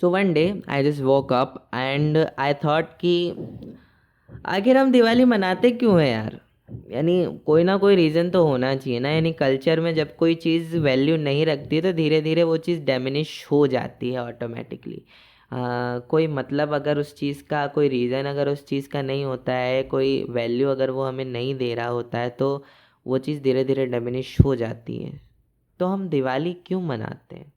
So one day I just woke up and I thought कि आखिर हम दिवाली मनाते क्यों हैं यार। यानी कोई ना कोई रीज़न तो होना चाहिए ना। यानी कल्चर में जब कोई चीज़ वैल्यू नहीं रखती तो धीरे धीरे वो चीज़ डेमिनिश हो जाती है ऑटोमेटिकली। कोई मतलब अगर उस चीज़ का कोई रीज़न अगर उस चीज़ का नहीं होता है, कोई वैल्यू अगर वो हमें नहीं दे रहा होता है तो वो चीज़ धीरे धीरे डेमिनिश हो जाती है। तो हम दिवाली क्यों मनाते हैं?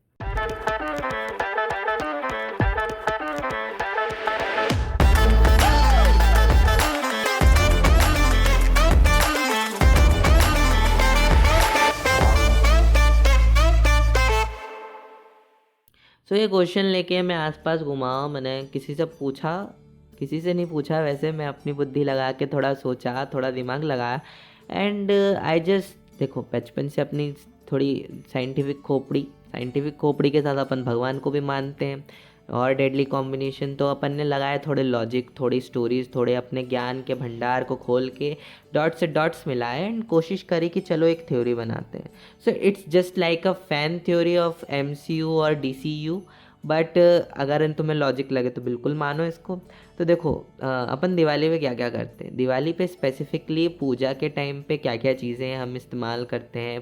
सो ये क्वेश्चन लेके मैं आसपास घुमा, मैंने किसी से पूछा, किसी से नहीं पूछा वैसे, मैं अपनी बुद्धि लगा के थोड़ा सोचा, थोड़ा दिमाग लगाया एंड आई जस्ट देखो बचपन से अपनी थोड़ी साइंटिफिक खोपड़ी के साथ अपन भगवान को भी मानते हैं और डेडली कॉम्बिनेशन, तो अपन ने लगाया थोड़े लॉजिक, थोड़ी स्टोरीज, थोड़े अपने ज्ञान के भंडार को खोल के डॉट से डॉट्स मिलाए एंड कोशिश करी कि चलो एक थ्योरी बनाते हैं। So it's just like a fan theory of MCU और डीसीयू, बट अगर तुम्हें लॉजिक लगे तो बिल्कुल मानो इसको। तो देखो अपन दिवाली पे क्या क्या करते हैं। दिवाली पे स्पेसिफिकली पूजा के टाइम पे क्या क्या चीज़ें हम इस्तेमाल करते हैं,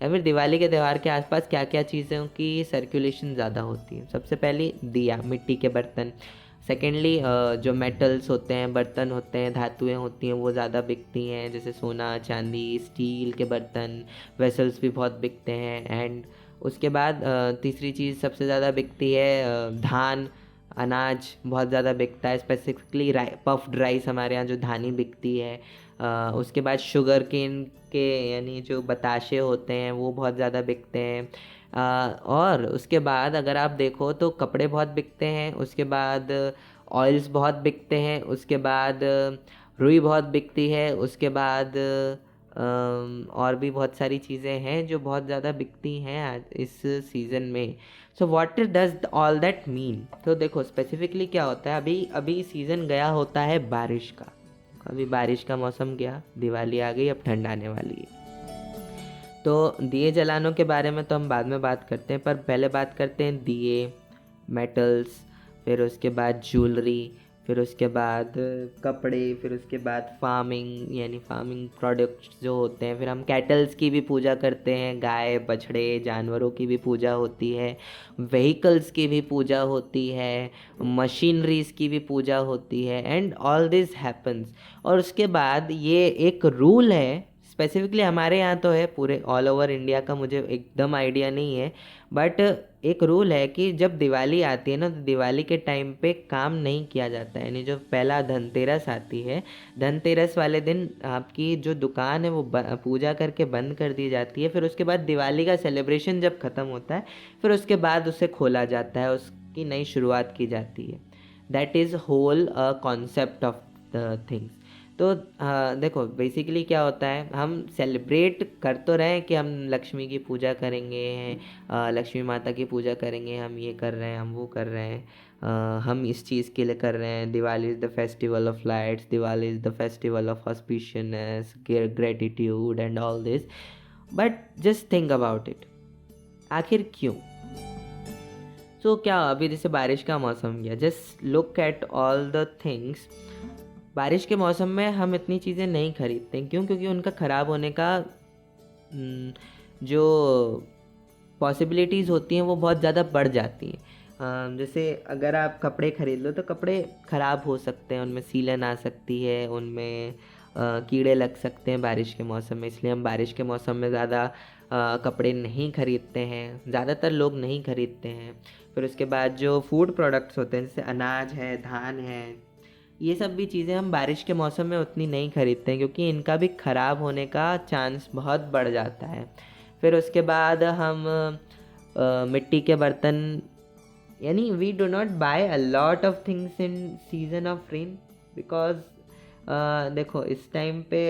या फिर दिवाली के त्यौहार के आसपास क्या क्या चीज़ों की सर्कुलेशन ज़्यादा होती है। सबसे पहली दिया, मिट्टी के बर्तन। सेकेंडली जो मेटल्स होते हैं, बर्तन होते हैं, धातुएं होती हैं, वो ज़्यादा बिकती हैं, जैसे सोना चांदी, स्टील के बर्तन, वेसल्स भी बहुत बिकते हैं। एंड उसके बाद तीसरी चीज़ सबसे ज़्यादा बिकती है धान, अनाज बहुत ज़्यादा बिकता है। स्पेसिफिकली पफ्ड राइस हमारे यहाँ जो धानी बिकती है। उसके बाद शुगर केन के यानी जो बताशे होते हैं वो बहुत ज़्यादा बिकते हैं। और उसके बाद अगर आप देखो तो कपड़े बहुत बिकते हैं। उसके बाद ऑयल्स बहुत बिकते हैं। उसके बाद रुई बहुत बिकती है। उसके बाद और भी बहुत सारी चीज़ें हैं जो बहुत ज़्यादा बिकती हैं आज इस सीज़न में। So what does all that mean. तो देखो स्पेसिफिकली क्या होता है, अभी अभी सीज़न गया होता है बारिश का। अभी बारिश का मौसम गया, दिवाली आ गई, अब ठंड आने वाली है। तो दिए जलानों के बारे में तो हम बाद में बात करते हैं, पर पहले बात करते हैं दिए, मेटल्स, फिर उसके बाद ज्वेलरी, फिर उसके बाद कपड़े, फिर उसके बाद फार्मिंग यानी फार्मिंग प्रोडक्ट्स जो होते हैं। फिर हम कैटल्स की भी पूजा करते हैं, गाय बछड़े जानवरों की भी पूजा होती है, व्हीकल्स की भी पूजा होती है, मशीनरीज की भी पूजा होती है एंड ऑल दिस हैपन्स। और उसके बाद ये एक रूल है, स्पेसिफिकली हमारे यहाँ तो है, पूरे ऑल ओवर इंडिया का मुझे एकदम आइडिया नहीं है, बट एक रूल है कि जब दिवाली आती है ना तो दिवाली के टाइम पे काम नहीं किया जाता है। यानी जो पहला धनतेरस आती है, धनतेरस वाले दिन आपकी जो दुकान है वो पूजा करके बंद कर दी जाती है। फिर उसके बाद दिवाली का सेलिब्रेशन जब ख़त्म होता है फिर उसके बाद उसे खोला जाता है, उसकी नई शुरुआत की जाती है। That is whole concept of the things. तो देखो बेसिकली क्या होता है, हम सेलिब्रेट कर तो रहे हैं कि हम लक्ष्मी की पूजा करेंगे, लक्ष्मी माता की पूजा करेंगे, हम ये कर रहे हैं, हम वो कर रहे हैं, हम इस चीज़ के लिए कर रहे हैं। Diwali is the festival of lights, Diwali is the festival of auspiciousness, gratitude and all this. But just think about it, आखिर क्यों? सो क्या अभी जैसे बारिश का मौसम गया, just look at all the things. बारिश के मौसम में हम इतनी चीज़ें नहीं खरीदते, क्यों? क्योंकि उनका ख़राब होने का जो पॉसिबिलिटीज़ होती हैं वो बहुत ज़्यादा बढ़ जाती हैं। जैसे अगर आप कपड़े ख़रीद लो तो कपड़े ख़राब हो सकते हैं, उनमें सीलन आ सकती है, उनमें कीड़े लग सकते हैं बारिश के मौसम में। इसलिए हम बारिश के मौसम में ज़्यादा कपड़े नहीं खरीदते हैं, ज़्यादातर लोग नहीं खरीदते हैं। फिर उसके बाद जो फूड प्रोडक्ट्स होते हैं जैसे अनाज है, धान है, ये सब भी चीज़ें हम बारिश के मौसम में उतनी नहीं खरीदते हैं क्योंकि इनका भी ख़राब होने का चांस बहुत बढ़ जाता है। फिर उसके बाद हम मिट्टी के बर्तन, यानी we do not buy a lot of things in season of rain, because देखो इस टाइम पे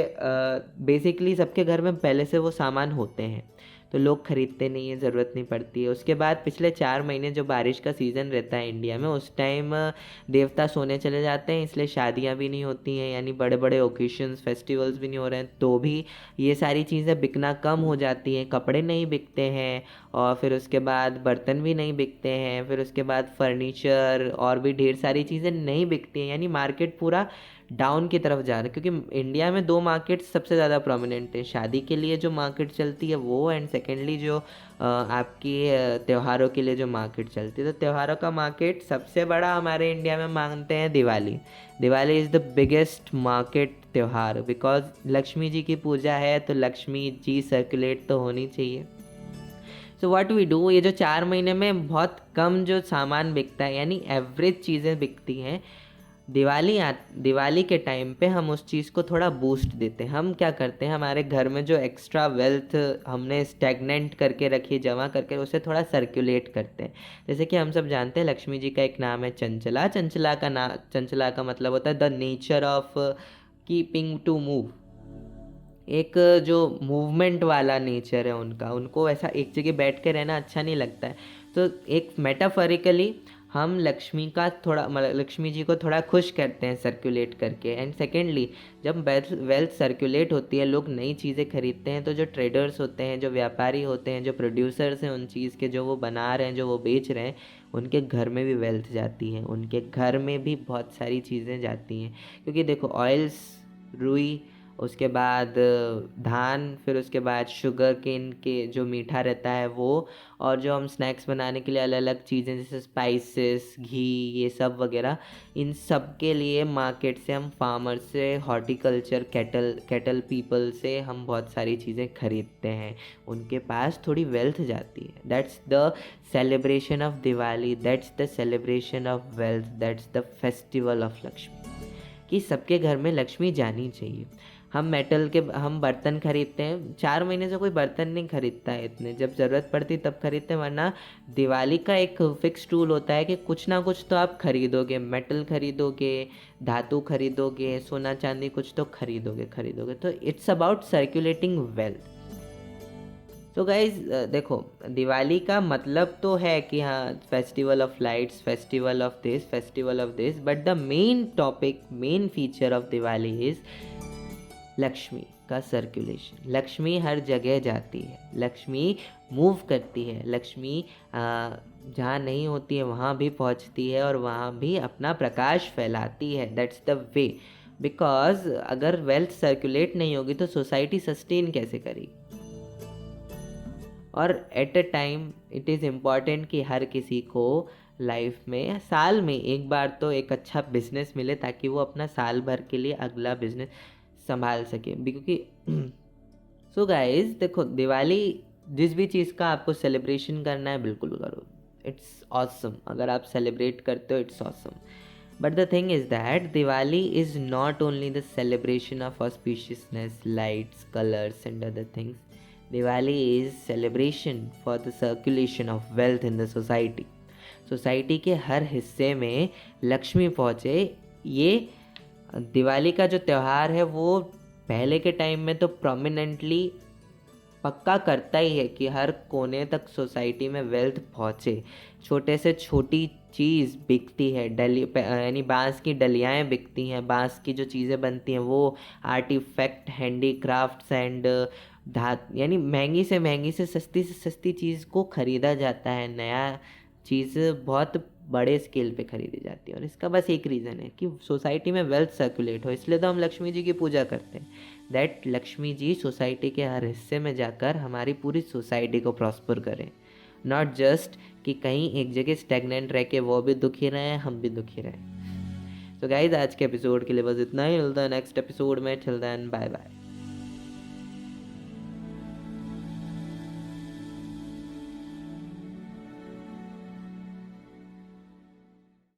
बेसिकली सबके घर में पहले से वो सामान होते हैं। तो लोग खरीदते नहीं है, ज़रूरत नहीं पड़ती है। उसके बाद पिछले 4 महीने जो बारिश का सीज़न रहता है इंडिया में, उस टाइम देवता सोने चले जाते हैं, इसलिए शादियाँ भी नहीं होती हैं, यानी बड़े बड़े ओकेशंस फेस्टिवल्स भी नहीं हो रहे हैं, तो भी ये सारी चीज़ें बिकना कम हो जाती हैं। कपड़े नहीं बिकते हैं, और फिर उसके बाद बर्तन भी नहीं बिकते हैं, फिर उसके बाद फर्नीचर और भी ढेर सारी चीज़ें नहीं बिकती हैं, यानी मार्केट पूरा डाउन की तरफ जा रहा है। क्योंकि इंडिया में 2 मार्केट सबसे ज़्यादा प्रोमिनेंट है, शादी के लिए जो मार्केट चलती है वो, एंड सेकेंडली जो आपकी त्योहारों के लिए जो मार्केट चलती है। तो त्योहारों का मार्केट सबसे बड़ा हमारे इंडिया में मानते हैं Diwali. Diwali is the biggest market त्योहार, बिकॉज लक्ष्मी जी की पूजा है, तो लक्ष्मी जी सर्कुलेट तो होनी चाहिए। सो व्हाट वी डू, ये जो 4 महीने में बहुत कम जो सामान बिकता है, यानी एवरेज चीज़ें बिकती हैं, दिवाली के टाइम पे हम उस चीज़ को थोड़ा बूस्ट देते हैं। हम क्या करते हैं, हमारे घर में जो एक्स्ट्रा वेल्थ हमने स्टैगनेंट करके रखी, जमा करके, उसे थोड़ा सर्कुलेट करते हैं। जैसे कि हम सब जानते हैं लक्ष्मी जी का एक नाम है चंचला। चंचला का मतलब होता है the nature of keeping to move. एक जो मूवमेंट वाला नेचर है उनका, उनको ऐसा एक जगह बैठ के रहना अच्छा नहीं लगता है। तो एक मेटाफोरिकली हम लक्ष्मी का थोड़ा, मतलब लक्ष्मी जी को थोड़ा खुश करते हैं सर्कुलेट करके। एंड सेकेंडली, जब वेल्थ सर्कुलेट होती है, लोग नई चीज़ें खरीदते हैं, तो जो ट्रेडर्स होते हैं, जो व्यापारी होते हैं, जो प्रोड्यूसर्स हैं उन चीज़ के, जो वो बना रहे हैं, जो वो बेच रहे हैं, उनके घर में भी वेल्थ जाती है, उनके घर में भी बहुत सारी चीज़ें जाती हैं। क्योंकि देखो, ऑयल्स, रुई, उसके बाद धान, फिर उसके बाद शुगर केन के जो मीठा रहता है वो, और जो हम स्नैक्स बनाने के लिए अलग अलग चीज़ें जैसे स्पाइसेस, घी, ये सब वगैरह, इन सब के लिए मार्केट से हम फार्मर से, हॉर्टिकल्चर कैटल पीपल से हम बहुत सारी चीज़ें खरीदते हैं। उनके पास थोड़ी वेल्थ जाती है। That's the celebration of Diwali, that's the celebration of wealth, that's the festival of Lakshmi, कि सबके घर में लक्ष्मी जानी चाहिए। हम बर्तन खरीदते हैं, 4 महीने से कोई बर्तन नहीं खरीदता है इतने, जब ज़रूरत पड़ती तब खरीदते हैं, वरना दिवाली का एक फिक्स रूल होता है कि कुछ ना कुछ तो आप खरीदोगे, मेटल खरीदोगे, धातु खरीदोगे, सोना चांदी कुछ तो खरीदोगे। तो इट्स अबाउट सर्कुलेटिंग वेल्थ। तो गाइज देखो, दिवाली का मतलब तो है कि हाँ, festival of lights, festival of this, but the main topic, main feature of Diwali is Lakshmi का सर्कुलेशन। लक्ष्मी हर जगह जाती है, लक्ष्मी मूव करती है, लक्ष्मी जहाँ नहीं होती है वहाँ भी पहुँचती है, और वहाँ भी अपना प्रकाश फैलाती है। दैट्स द वे, बिकॉज अगर वेल्थ सर्कुलेट नहीं होगी तो सोसाइटी सस्टेन कैसे करेगी। और at a time it is important कि हर किसी को लाइफ में साल में एक बार तो एक अच्छा बिजनेस मिले, ताकि वो अपना साल भर के लिए अगला बिजनेस संभाल सके। क्योंकि सो गाइज देखो, दिवाली जिस भी चीज़ का आपको सेलिब्रेशन करना है बिल्कुल करो, इट्स ऑसम। अगर आप सेलिब्रेट करते हो, it's awesome. But the thing is that Diwali is not only the celebration of auspiciousness, lights, colours and other things. Diwali is celebration for the circulation of wealth in the society. Society के हर हिस्से में लक्ष्मी पहुँचे। ये दिवाली का जो त्यौहार है वो पहले के टाइम में तो प्रोमिनेंटली पक्का करता ही है कि हर कोने तक सोसाइटी में वेल्थ पहुँचे। छोटे से छोटी चीज़ बिकती है, यानी बांस की डलियाएँ बिकती हैं, बांस की जो चीज़ें बनती हैं वो आर्टिफैक्ट, हैंडीक्राफ्ट्स एंड यानी महंगी से सस्ती चीज़ को ख़रीदा जाता है। नया चीज़ बहुत बड़े स्केल पे खरीदी जाती है, और इसका बस एक रीज़न है कि सोसाइटी में वेल्थ सर्कुलेट हो। इसलिए तो हम लक्ष्मी जी की पूजा करते हैं, दैट लक्ष्मी जी सोसाइटी के हर हिस्से में जाकर हमारी पूरी सोसाइटी को प्रॉस्पर करें, नॉट जस्ट कि कहीं एक जगह स्टेगनेंट रह के वो भी दुखी रहें, हम भी दुखी रहें। तो गाइज, आज के एपिसोड के लिए बस इतना ही। मिलता है नेक्स्ट एपिसोड में। Till then, bye bye.